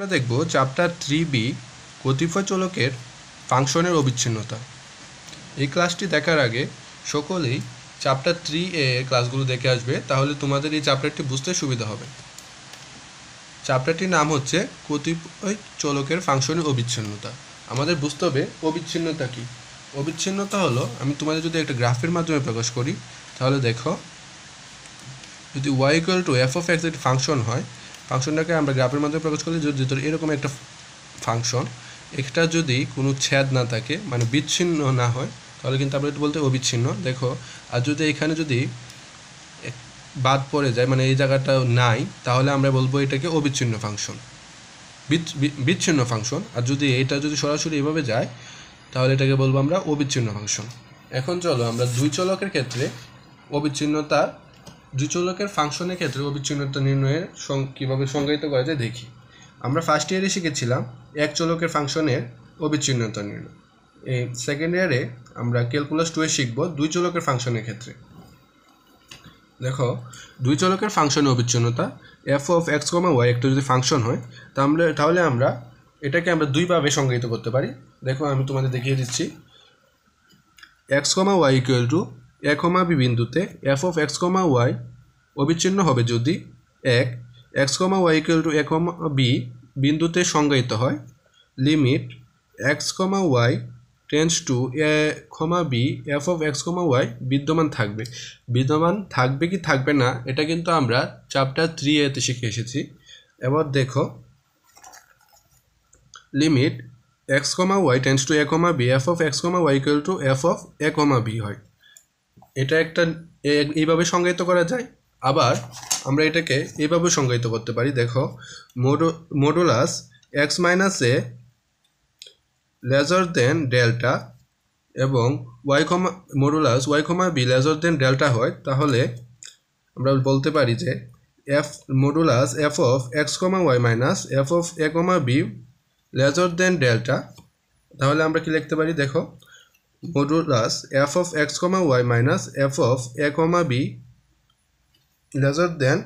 আমরা দেখব chapter 3B কতিপয় চলকের ফাংশনের অবিচ্ছিন্নতা। এই ক্লাসটি দেখার আগে সকলেই চ্যাপ্টার 3A এর ক্লাসগুলো দেখে আসবে, তাহলে তোমাদের এই চ্যাপ্টারটি বুঝতে সুবিধা হবে। চ্যাপ্টারটির নাম হচ্ছে কতিপয় চলকের ফাংশনের অবিচ্ছিন্নতা। আমাদের বুঝতে হবে অবিচ্ছিন্নতা কী। অবিচ্ছিন্নতা হলো, আমি তোমাদের যদি একটা গ্রাফের মাধ্যমে প্রকাশ করি, তাহলে দেখো, যদি y = f of x একটি ফাংশন হয়, ফাংশনটাকে আমরা গ্রাফের মাধ্যমে প্রকাশ করলে যদি এরকম একটা ফাংশন, এটা যদি কোনো ছেদ না থাকে, মানে বিচ্ছিন্ন না হয়, তাহলে কিন্তু আমরা এটা বলতে অবিচ্ছিন্ন। দেখো, আর যদি এখানে যদি বাদ পড়ে যায়, মানে এই জায়গাটা নাই, তাহলে আমরা বলবো এটাকে অবিচ্ছিন্ন ফাংশন, বিচ্ছিন্ন ফাংশন। আর যদি এটা যদি সরাসরি এভাবে যায়, তাহলে এটাকে বলবো আমরা অবিচ্ছিন্ন ফাংশন। এখন চলো আমরা দুই চলকের ক্ষেত্রে অবিচ্ছিন্নতা, দুই চলকের ফাংশনের ক্ষেত্রে অবিচ্ছিন্নতা নির্ণয়ের কীভাবে সংজ্ঞায়িত করা যায় দেখি। আমরা ফার্স্ট ইয়ারে শিখেছিলাম এক চলকের ফাংশনের অবিচ্ছিন্নতা নির্ণয়। এই সেকেন্ড ইয়ারে আমরা ক্যালকুলাস 2 শিখব দুই চলকের ফাংশনের ক্ষেত্রে। দেখো, দুই চলকের ফাংশনের অবিচ্ছিন্নতা f of x, y একটা যদি ফাংশন হয়, তাহলে আমরা এটাকে আমরা দুইভাবে সংজ্ঞায়িত করতে পারি। দেখো, আমি তোমাদের দেখিয়ে দিচ্ছি। x, y = a, b বিন্দুতে f of x, y অবিচ্ছিন্ন হবে যদি এক x, y = a, b বিন্দুতে সংজ্ঞায়িত হয়, limit x, y tends to a, b f of x, y বিদ্যমান থাকবে। বিদ্যমান থাকবে কি থাকবে না, এটা কিন্তু আমরা চ্যাপ্টার 3A-তে শিখে এসেছি। এবার দেখো, limit x, y tends to a, b f of x, y = f of a, b হয়। এটা একটা এইভাবে সংজ্ঞায়িত করা যায়। আবার আমরা এটাকে এইভাবে সংজ্ঞায়িত করতে পারি। দেখো, modulus x - a lesser than delta এবং modulus y, b lesser than delta হয়, তাহলে আমরা বলতে পারি যে modulus f of x, y minus f of a, b lesser than delta. তাহলে আমরা কি লিখতে পারি? দেখো, modulus f of x, y minus f of a, b lesser than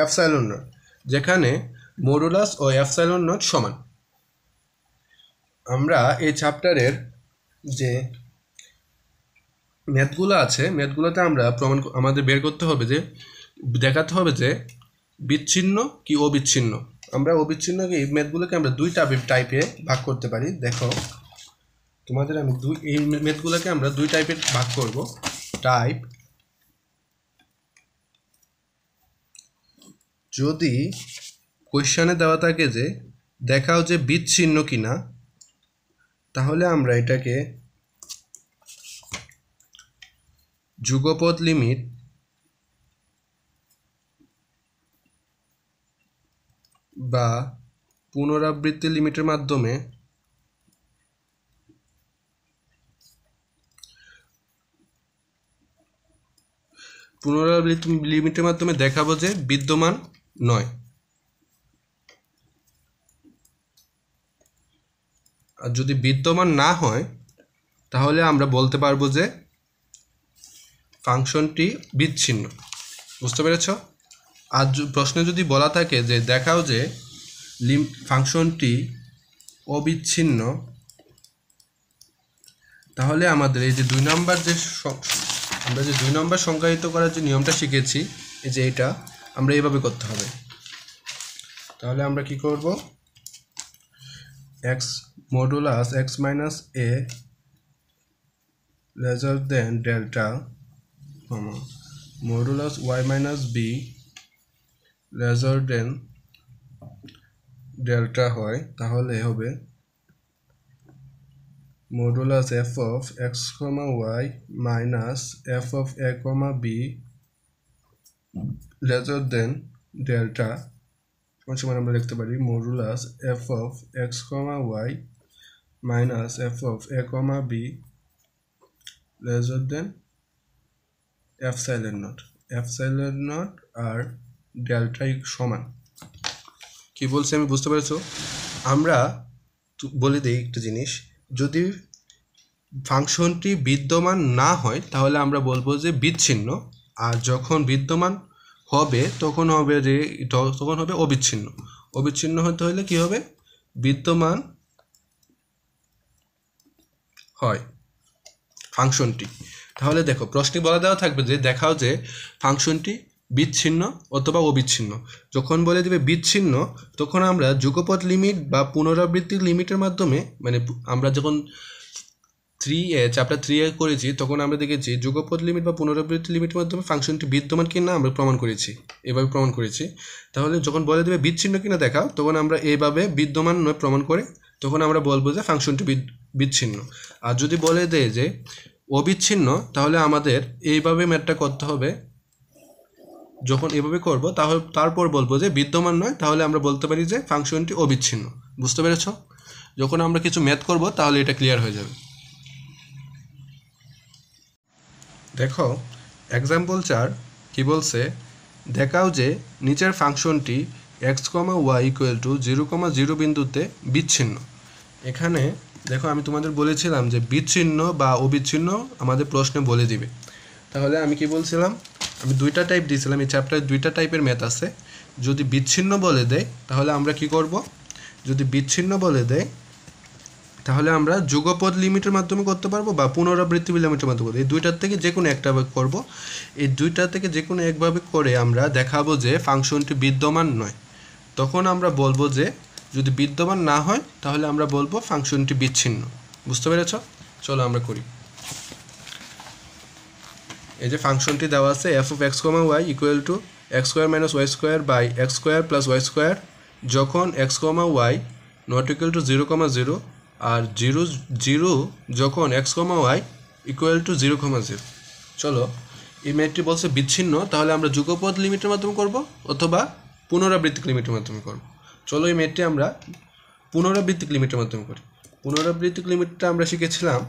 epsilon nought, যেখানে মডুলাস ও এপসাইলন নট সমান। আমরা এই চ্যাপ্টারের যে ম্যাথগুলো আছে, ম্যাথগুলোতে আমরা আমাদের বের করতে হবে, যে দেখাতে হবে যে বিচ্ছিন্ন কি অবিচ্ছিন্ন। আমরা অবিচ্ছিন্ন এই ম্যাথগুলোকে আমরা দুই টাইপে ভাগ করতে পারি। দেখো, তোমাদের আমি এই ম্যাথগুলোকে আমরা দুই টাইপে ভাগ করব। টাইপ, যদি কোয়েশ্চনে দেওয়া থাকে যে দেখাও যে বিচ্ছিন্ন কিনা, তাহলে আমরা এটাকে যুগপদ লিমিট বা পুনরাবৃত্তি লিমিটের মাধ্যমে দেখাবো যে বিদ্যমান নয়। আর যদি বিদ্যমান না হয়, তাহলে আমরা বলতে পারবো যে ফাংশনটি বিচ্ছিন্ন। বুঝতে পেরেছ? আর প্রশ্নে যদি বলা থাকে যে দেখাও যে ফাংশনটি অবিচ্ছিন্ন, তাহলে আমাদের এই যে আমরা যে 2 নম্বর সংজ্ঞায়িত করার যে নিয়মটা শিখেছি, এই যে এটা আমরা এইভাবে করতে হবে। তাহলে আমরা কি করব? x modulus x - a lesser than delta, modulus y - b lesser than delta হয়, তাহলে হবে modulus f of x, y minus f of a, b lesser than delta সমান আমরা লিখতে পারি modulus f of x, y minus f of a, b lesser than epsilon nought আর delta সমান। কি বলছি আমি বুঝতে পেরেছো? আমরা বলে দিই একটা জিনিস, যদি ফাংশনটি বিদ্যমান না হয়, তাহলে আমরা বলবো যে বিচ্ছিন্ন। আর যখন বিদ্যমান হবে, তখন হবে অবিচ্ছিন্ন। অবিচ্ছিন্ন হতে হলে কি হবে, বিদ্যমান হয় ফাংশনটি। তাহলে দেখো প্রশ্নে বলা দেওয়া থাকবে যে দেখাও যে ফাংশনটি বিচ্ছিন্ন অথবা অবিচ্ছিন্ন। যখন বলে দিবে বিচ্ছিন্ন তখন আমরা যুগপৎ লিমিট বা পুনরাবৃত্তির লিমিটের মাধ্যমে, মানে আমরা যখন 3a চ্যাপ্টার 3a করেছি তখন আমরা দেখেছি যুগপৎ লিমিট বা পুনরাবৃত্তি লিমিটের মাধ্যমে ফাংশনটি বিদ্যমান কিনা আমরা প্রমাণ করেছি, এভাবে প্রমাণ করেছি। তাহলে যখন বলে দেবে বিচ্ছিন্ন কিনা দেখাও তখন আমরা এইভাবে বিদ্যমান নয় প্রমাণ করে তখন আমরা বলবো যে ফাংশনটি বিচ্ছিন্ন। আর যদি বলে দেয় যে অবিচ্ছিন্ন তাহলে আমাদের এইভাবে ম্যাথটা করতে হবে। যখন এভাবে করব তাহলে তারপর বলবো যে বিদ্যমান নয়, তাহলে আমরা বলতে পারি যে ফাংশনটি অবিচ্ছিন্ন। বুঝতে পেরেছ? যখন আমরা কিছু ম্যাথ করব তাহলে এটা ক্লিয়ার হয়ে যাবে। দেখো এক্সাম্পল 4 কি বলছে, দেখাও যে নিচের ফাংশনটি x, y = 0, 0 বিন্দুতে বিচ্ছিন্ন। এখানে দেখো আমি তোমাদের বলেছিলাম যে বিচ্ছিন্ন বা অবিচ্ছিন্ন আমাদের প্রশ্নে বলে দিবে। তাহলে আমি কি বলছিলাম, আমি দুইটা টাইপ দিয়েছিলাম, এই চ্যাপ্টারে দুইটা টাইপের ম্যাথ আছে। যদি বিচ্ছিন্ন বলে দেয় তাহলে আমরা কি করব, যদি বিচ্ছিন্ন বলে দেয় তাহলে আমরা যুগপৎ লিমিটের মাধ্যমে করতে পারবো বা পুনরাবৃত্তি লিমিটের মাধ্যমে করবো। এই দুইটার থেকে যে কোনো একটা করব। এই দুইটা থেকে যে কোনো একভাবে করে আমরা দেখাবো যে ফাংশনটি বিদ্যমান নয়। তখন আমরা বলবো যে যদি বিদ্যমান না হয় তাহলে আমরা বলবো ফাংশনটি বিচ্ছিন্ন। বুঝতে পেরেছ? চলো আমরা করি। এই যে ফাংশনটি দেওয়া আছে f(x, y) = x² - y² / x² + y², যখন x, y ≠ 0, 0 আর 0, 0 যখন x, y = 0, 0। চলো এই ম্যাথটি বলছে বিচ্ছিন্ন, তাহলে আমরা যুগপৎ লিমিটের মাধ্যমে করব অথবা পুনরাবৃত্তিক লিমিটের মাধ্যমে করব। চলো এই ম্যাথটি আমরা পুনরাবৃত্তিক লিমিটের মাধ্যমে করি। পুনরাবৃত্তিক লিমিটটা আমরা শিখেছিলাম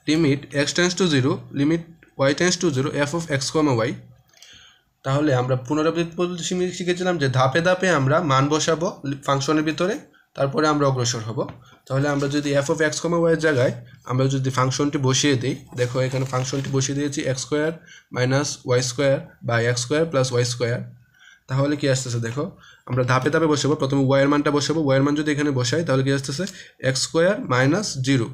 limit x → 0, limit y → 0 f(x, y)। তাহলে আমরা পুনরাবৃত্তি পদ্ধতি শিখেছিলাম যে ধাপে ধাপে আমরা মান বসাবো ফাংশনের ভিতরে, তারপরে আমরা অগ্রসর হব। তাহলে আমরা যদি f(x, y) এর জায়গায় আমরা যদি ফাংশনটি বসিয়ে দিই, দেখো এখানে ফাংশনটি বসিয়ে দিয়েছি x² - y² / x² + y²। তাহলে কি আসতেছে দেখো, আমরা ধাপে ধাপে বসাবো। প্রথমে y এর মানটা বসাবো, y এর মান যদি এখানে বসাই তাহলে কি আসতেছে x² - 0,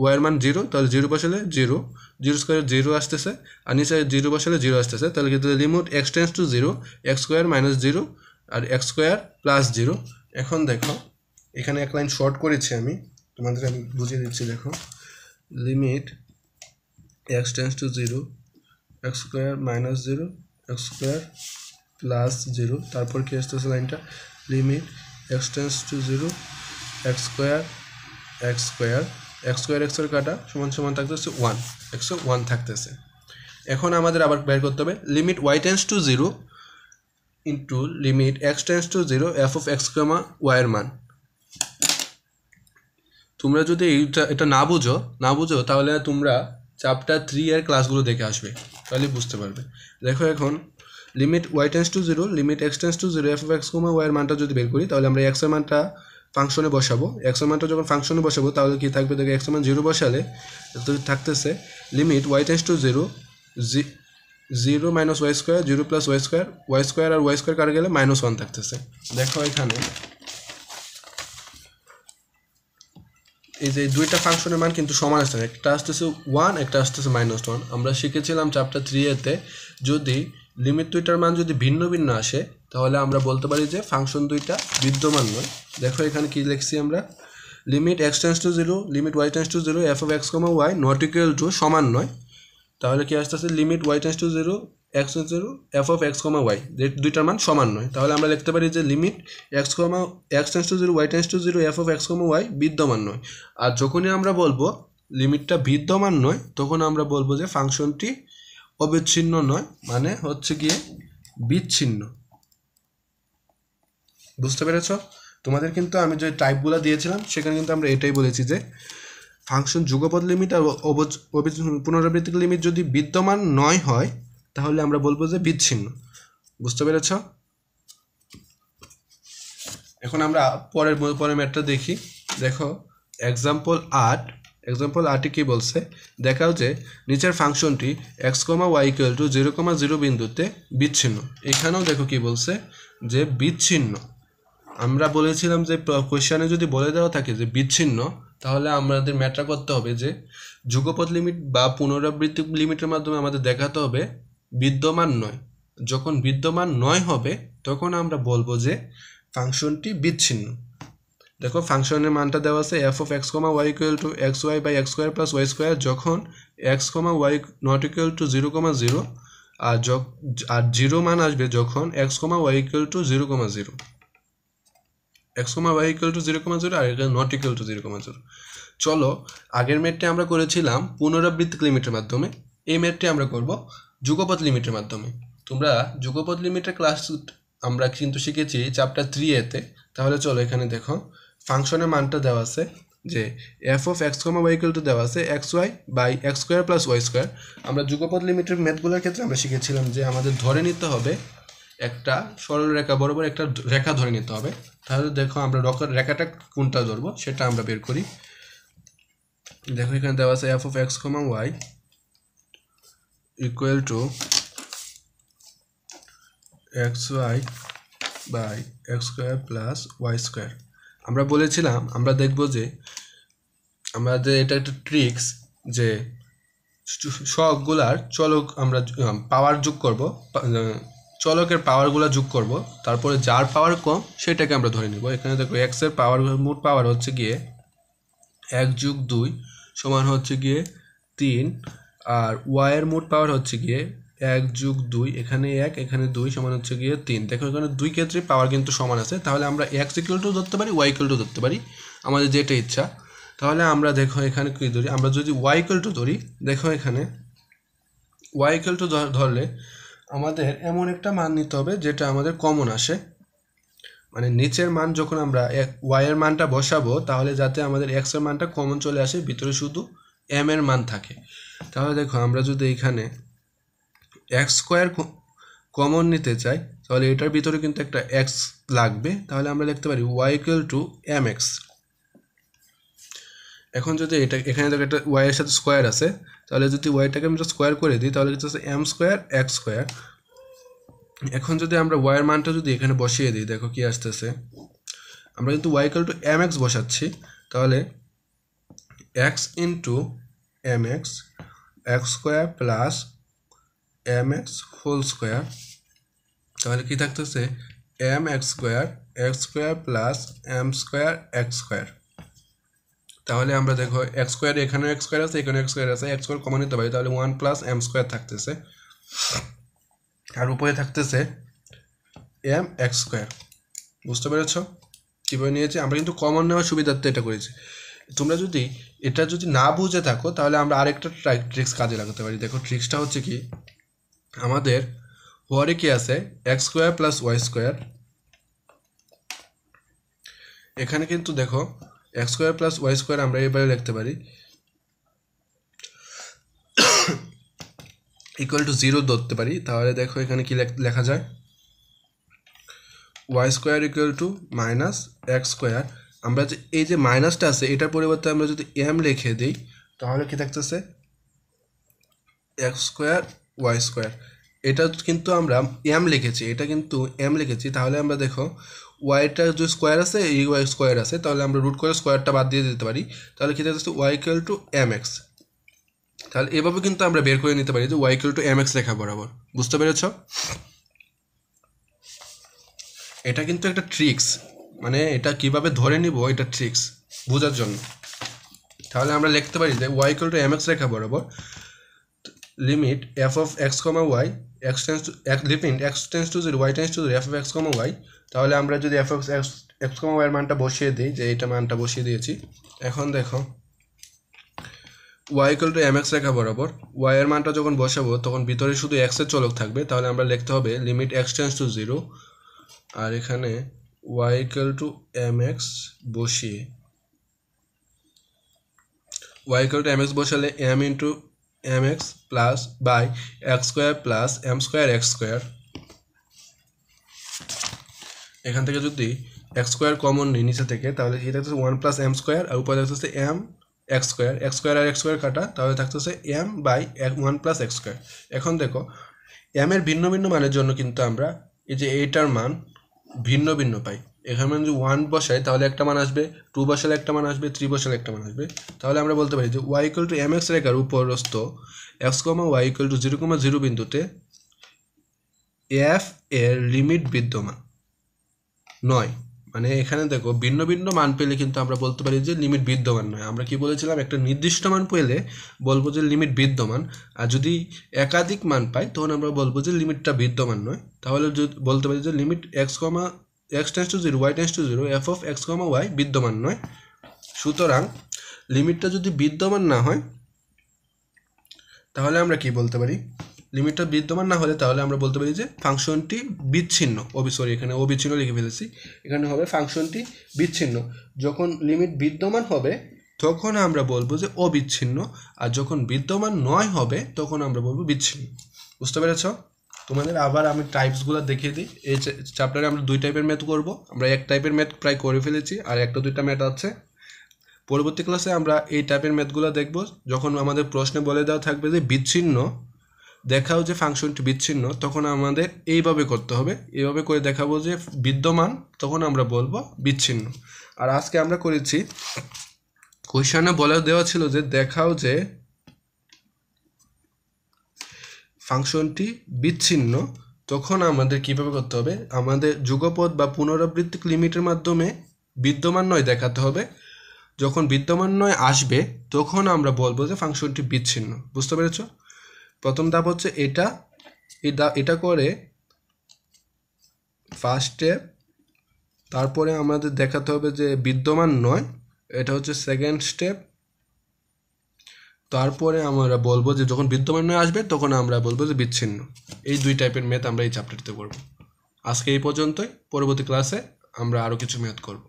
y এর মান 0, তাহলে 0 বসালে 0, 0² 0 আসতেছে, আর নিচে 0 বসালে 0 আসতেছে। তাহলে কিন্তু লিমিট x → 0, x² - 0 আর x² + 0। এখন দেখো এখানে এক লাইন শর্ট করেছি আমি, তোমাদের আমি বুঝিয়ে দিচ্ছি। দেখো লিমিট x → 0, x² - 0, x² + 0, তারপর কি আসতেছে লাইনটা লিমিট x → 0, x² কাটা সমান থাকতেছে 1, 1 থাকতেছে। এখন আমাদের আবার বের করতে হবে limit y → 0 into limit x → 0 f(x, y) এর মান। তোমরা যদি এটা না বুঝো তাহলে তোমরা চ্যাপ্টার 3 এর ক্লাসগুলো দেখে আসবে, তাহলে বুঝতে পারবে। দেখো এখন limit y → 0, limit x → 0 f(x, y) এর মানটা যদি বের করি তাহলে আমরা x এর মানটা ফাংশনে বসাবো। x এর মানটা যখন ফাংশনে বসাবো তাহলে কি থাকবে, দেখো x এর মান 0 বসালে থাকতেছে limit y → 0, 0 - y², 0 + y², y² আর y² কাটা গেলে -1 থাকতেছে। দেখো এখানে এই যে দুইটা ফাংশনের মান কিন্তু সমান আসছে, একটা আসতেছে 1, একটা আসতেছে -1। আমরা শিখেছিলাম চ্যাপ্টার 3 যদি লিমিট দুইটার মান যদি ভিন্ন ভিন্ন আসে তাহলে আমরা বলতে পারি যে ফাংশন দুইটা বিদ্যমান নয়। দেখো এখানে কি লিখছি আমরা, limit x → 0, limit y → 0 f(x, y) ≠ সমান নয়। তাহলে কি আসতেছে limit y → 0, x → 0 f(x, y) দুইটার মান সমান নয়। তাহলে আমরা লিখতে পারি যে limit x → 0, y → 0 f(x, y) বিদ্যমান নয়। আর যখনই আমরা বলবো লিমিটটা বিদ্যমান নয় তখন আমরা বলবো যে ফাংশনটি অবিচ্ছিন্ন নয়, মানে হচ্ছে গিয়ে বিচ্ছিন্ন। বুঝতে পেরেছ? তোমাদের কিন্তু আমি যে টাইপগুলো দিয়েছিলাম সেখানে কিন্তু আমরা এটাই বলেছি যে ফাংশন যুগপৎ লিমিট আর পুনরাবৃত্তিক লিমিট যদি বিদ্যমান নয় হয় তাহলে আমরা বলবো যে বিচ্ছিন্ন। বুঝতে পেরেছ? এখন আমরা পরের ম্যাথটা দেখি। দেখো এক্সাম্পল 8 এক্সাম্পল আরটি কি বলছে, দেখাও যে নিচের ফাংশনটি x, y = 0, 0 বিন্দুতে বিচ্ছিন্ন। এখানেও দেখো কি বলছে যে বিচ্ছিন্ন। আমরা বলেছিলাম যে কোশ্চেনে যদি বলে দেওয়া থাকে যে বিচ্ছিন্ন, তাহলে আমাদের ম্যাটার করতে হবে যে যুগপৎ লিমিট বা পুনরাবৃত্তি লিমিটের মাধ্যমে আমাদের দেখাতে হবে বিদ্যমান নয়। যখন বিদ্যমান নয় হবে তখন আমরা বলবো যে ফাংশনটি বিচ্ছিন্ন। দেখো ফাংশনের মানটা দেওয়া আছে f of x, y = xy by x square plus y square যখন x, y not equal to 0, 0 আর 0 মান আসবে যখন x, y = 0, 0, x, y = 0, 0 আর এটা not equal to 0, 0। চলো আগের ম্যাথটি আমরা করেছিলাম পুনরাবৃত্তিক লিমিটের মাধ্যমে, এই ম্যাথটি আমরা করব যুগপৎ লিমিটের মাধ্যমে। তোমরা যুগপৎ লিমিটের ক্লাস আমরা কিন্তু শিখেছি চ্যাপ্টার 3A-তে। তাহলে চলো এখানে দেখো ফাংশনের মানটা দেওয়া আছে যে f of x, y = দেওয়া আছে xy by x square plus y square। আমরা যুগপৎ লিমিটের ম্যাথগুলোর ক্ষেত্রে আমরা শিখেছিলাম যে আমাদের ধরে নিতে হবে একটা সরল রেখা বরাবর একটা রেখা ধরে নিতে হবে। তাহলে দেখো আমরা রেখাটা কোনটা ধরবো সেটা আমরা বের করি। দেখো এখানে দেওয়া আছে f of x, y = xy by x square plus y square। আমরা বলেছিলাম আমরা দেখব যে আমাদের এটা একটা ট্রিক্স যে সবগুলার চলক আমরা পাওয়ার যোগ করব, চলকের পাওয়ারগুলো যোগ করব, তারপরে যার পাওয়ার কম সেটাকে আমরা ধরে নিব। এখানে দেখো x এর পাওয়ার মোট পাওয়ার হচ্ছে গিয়ে 1 + 2 সমান হচ্ছে গিয়ে 3 আর y এর মোট পাওয়ার হচ্ছে গিয়ে 1 + 2 এখানে 1 এখানে 2 সমান হচ্ছে গিয়ে 3। দেখো এখানে দুই ক্ষেত্রে পাওয়ার কিন্তু সমান আছে, তাহলে আমরা x = ধরতে পারি, y = ধরতে পারি, আমাদের যেটা ইচ্ছা। তাহলে আমরা দেখো এখানে কি ধরি, আমরা যদি y = ধরি, দেখো এখানে y = ধরলে আমাদের এমন একটা মান নিতে হবে যেটা আমাদের কমন আসে, মানে নিচের মান যখন আমরা y এর মানটা বসাবো তাহলে যাতে আমাদের x এর মানটা কমন চলে আসে, ভিতরে শুধু m এর মান থাকে। তাহলে দেখো আমরা যদি এখানে x স্কয়ার কমন নিতে চাই তাহলে এটার ভিতরে কিন্তু একটা x লাগবে, তাহলে আমরা লিখতে পারি y = mx। এখন যদি এটা এখানে দেখো একটা y এর সাথে স্কয়ার আছে, তাহলে যদি y-টাকে আমরা স্কয়ার করে দিই তাহলে হচ্ছে m স্কয়ার x স্কয়ার। এখন যদি আমরা y এর মানটা যদি এখানে বসিয়ে দিই, দেখো কি আসতেছে, আমরা কিন্তু y = mx বসাচ্ছি, তাহলে x * mx x square plus mx whole square, তাহলে কি থাকতেছে mx square x square plus m square x square. তাহলে আমরা দেখো x স্কয়ার এখানে x স্কয়ার আছে, এখানে x স্কয়ার আছে, x স্কয়ার কমন নিতে পারি, তাহলে 1 + m স্কয়ার থাকতেছে আর উপরে থাকতেছে mx স্কয়ার। বুঝতে পেরেছ কিভাবে নিয়েছি? আমরা কিন্তু কমন নেওয়ার সুবিধার্থে এটা করেছি। তোমরা যদি এটা যদি না বুঝে থাকো তাহলে আমরা আরেকটা ট্রিক্স কাজে লাগাতে পারি। দেখো ট্রিক্সটা হচ্ছে কি, আমাদের হরে কি আছে x square plus y square, এখানে কিন্তু দেখো x square plus y square আমরা এবারে লিখতে পারি = 0 ধরতে পারি। তাহলে দেখো এখানে কি লেখা যায়, y স্কয়ার = -x স্কয়ার। আমরা যে এই যে মাইনাসটা আছে এটার পরিবর্তে আমরা যদি m লিখে দিই তাহলে কি থাকতেছে x স্কয়ার y স্কয়ার। এটা কিন্তু আমরা m লিখেছি, এটা কিন্তু m লিখেছি, তাহলে আমরা দেখো y-টা যে স্কয়ার আছে এই y স্কয়ার আছে, তাহলে আমরা রুট করে স্কয়ারটা বাদ দিয়ে দিতে পারি, তাহলে কি থাকতেছে y = mx। তাহলে এভাবে কিন্তু আমরা বের করে নিতে পারি যে y = mx লেখা বরাবর। বুঝতে পেরেছ? এটা কিন্তু একটা ট্রিক্স, মানে এটা কিভাবে ধরে নিব এটা ট্রিক্স বোঝার জন্য। তাহলে আমরা লিখতে পারি যে y = mx রেখা বরাবর limit f of x, y x tends to limit x tends to 0 y tends to 0 f of x, y। তাহলে আমরা যদি f of x, y এর মানটা বসিয়ে দিই, যে এটা মানটা বসিয়ে দিয়েছি, এখন দেখো y = mx রেখা বরাবর y এর মানটা যখন বসাবো তখন ভিতরে শুধু x এর চলক থাকবে, তাহলে আমরা লিখতে হবে লিমিট x টেন্ডস টু 0 আর এখানে y = mx বসিয়ে, y = mx বসালে m * mx plus by x square plus m square x square. এখান থেকে যদি x স্কয়ার কমন নিই নিচে থেকে তাহলে এটা হচ্ছে 1 + m স্কয়ার আর উপরে হচ্ছে m এক্স স্কোয়ার আর এক্স স্কোয়ার কাটা, তাহলে থাকতেছে m by 1 plus x square. এখন দেখো এম এর ভিন্ন ভিন্ন মানের জন্য কিন্তু আমরা এই যে এইটার মান ভিন্ন ভিন্ন পাই। এখানে যদি 1 বসাই তাহলে একটা মান আসবে, 2 বসালে একটা মান আসবে, 3 বসালে একটা মান আসবে। তাহলে আমরা বলতে পারি যে y ইকুয়াল টু mx রেখার উপরস্থ x, y ইকুয়াল টু 0,0 বিন্দুতে f এর লিমিট বিদ্যমান নয়। মানে এখানে দেখো ভিন্ন ভিন্ন মান পেলে কিন্তু আমরা বলতে পারি যে লিমিট বিদ্যমান নয়। আমরা কি বলেছিলাম, একটা নির্দিষ্ট মান পেলে বলবো যে লিমিট বিদ্যমান, আর যদি একাধিক মান পাই তখন আমরা বলবো যে লিমিটটা বিদ্যমান নয়। তাহলে বলতে পারি যে limit x tends to 0 y tends to 0 f of x, y বিদ্যমান নয়। সুতরাং লিমিটটা যদি বিদ্যমান না হয় তাহলে আমরা কি বলতে পারি, লিমিটটা বিদ্যমান না হলে তাহলে আমরা বলতে পারি যে ফাংশনটি বিচ্ছিন্ন। এখানে অবিচ্ছিন্ন লিখে ফেলেছি, এখানে হবে ফাংশনটি বিচ্ছিন্ন। যখন লিমিট বিদ্যমান হবে তখন আমরা বলবো যে অবিচ্ছিন্ন, আর যখন বিদ্যমান নয় হবে তখন আমরা বলবো বিচ্ছিন্ন। বুঝতে পেরেছ? তোমাদের আবার আমি টাইপসগুলো দেখিয়ে দিই। এই চ্যাপ্টারে আমরা 2 টাইপের ম্যাথ করব। আমরা 1 টাইপের ম্যাথ প্রায় করে ফেলেছি, আর 1-2টা ম্যাথ আছে। পরবর্তী ক্লাসে আমরা এই টাইপের ম্যাথগুলো দেখব, যখন আমাদের প্রশ্নে বলে দেওয়া থাকবে যে বিচ্ছিন্ন দেখাও যে ফাংশনটি বিচ্ছিন্ন, তখন আমাদের এইভাবে করতে হবে। এইভাবে করে দেখাবো যে বিদ্যমান, তখন আমরা বলবো বিচ্ছিন্ন। আর আজকে আমরা করেছি, কোয়েশ্চনে বলে দেওয়া ছিল যে দেখাও যে ফাংশনটি বিচ্ছিন্ন, তখন আমাদের কিভাবে করতে হবে, আমাদের যুগপদ বা পুনরাবৃত্তিক লিমিটের মাধ্যমে বিদ্যমান নয় দেখাতে হবে। যখন বিদ্যমান নয় আসবে তখন আমরা বলবো যে ফাংশনটি বিচ্ছিন্ন। বুঝতে পেরেছ? প্রথম ধাপ হচ্ছে এটা করে ফার্স্ট স্টেপ, তারপরে আমাদের দেখাতে হবে যে বিদ্যমান নয়, এটা হচ্ছে সেকেন্ড স্টেপ। তারপরে আমরা বলবো যে যখন বিদ্যমান নয় আসবে তখন আমরা বলবো যে বিচ্ছিন্ন। এই 2 টাইপের ম্যাথ আমরা এই চ্যাপ্টারটিতে করব। আজকে এই পর্যন্তই। পরবর্তী ক্লাসে আমরা আরও কিছু ম্যাথ করব।